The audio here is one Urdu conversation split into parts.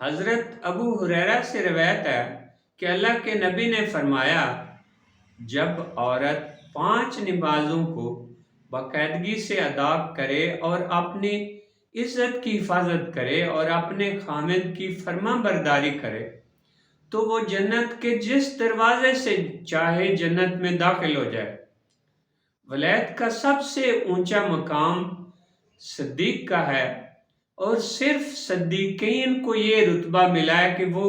حضرت ابو ہریرہ سے روایت ہے کہ اللہ کے نبی نے فرمایا، جب عورت 5 نمازوں کو باقاعدگی سے ادا کرے اور اپنی عزت کی حفاظت کرے اور اپنے خامد کی فرما برداری کرے تو وہ جنت کے جس دروازے سے چاہے جنت میں داخل ہو جائے۔ ولایت کا سب سے اونچا مقام صدیق کا ہے، اور صرف صدیقین کو یہ رتبہ ملا ہے کہ وہ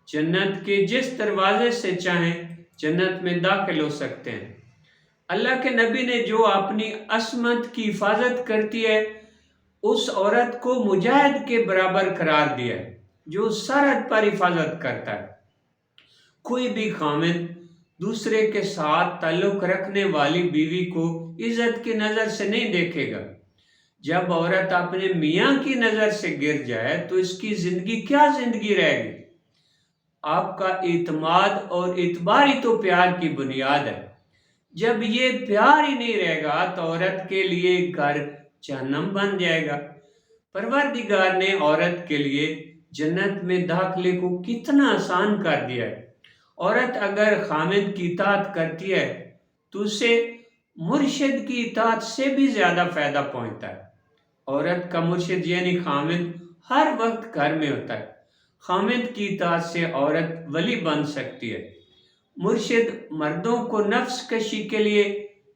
جنت کے جس دروازے سے چاہیں جنت میں داخل ہو سکتے ہیں۔ اللہ کے نبی نے جو اپنی عصمت کی حفاظت کرتی ہے اس عورت کو مجاہد کے برابر قرار دیا ہے جو سرحد پر حفاظت کرتا ہے۔ کوئی بھی خامد دوسرے کے ساتھ تعلق رکھنے والی بیوی کو عزت کی نظر سے نہیں دیکھے گا۔ جب عورت اپنے میاں کی نظر سے گر جائے تو اس کی زندگی کیا زندگی رہے گی؟ آپ کا اعتماد اور اعتبار ہی تو پیار کی بنیاد ہے۔ جب یہ پیار ہی نہیں رہے گا تو عورت کے لیے گھر جہنم بن جائے گا۔ پروردگار نے عورت کے لیے جنت میں داخلے کو کتنا آسان کر دیا ہے۔ عورت اگر خامد کی اطاعت کرتی ہے تو اسے مرشد کی اطاعت سے بھی زیادہ فائدہ پہنچتا ہے۔ عورت کا مرشد یعنی خامد ہر وقت گھر میں ہوتا ہے۔ خامد کی اطاعت سے عورت ولی بن سکتی ہے۔ مرشد مردوں کو نفس کشی کے لیے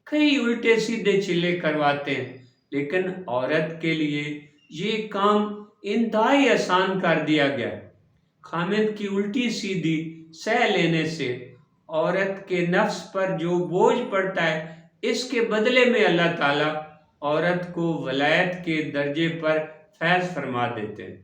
کئی الٹے سیدھے چلے کرواتے ہیں، لیکن عورت کے لیے یہ کام انتہائی آسان کر دیا گیا ہے۔ خامد کی الٹی سیدھی سہ لینے سے عورت کے نفس پر جو بوجھ پڑتا ہے اس کے بدلے میں اللہ تعالیٰ عورت کو ولایت کے درجے پر فیض فرما دیتے ہیں۔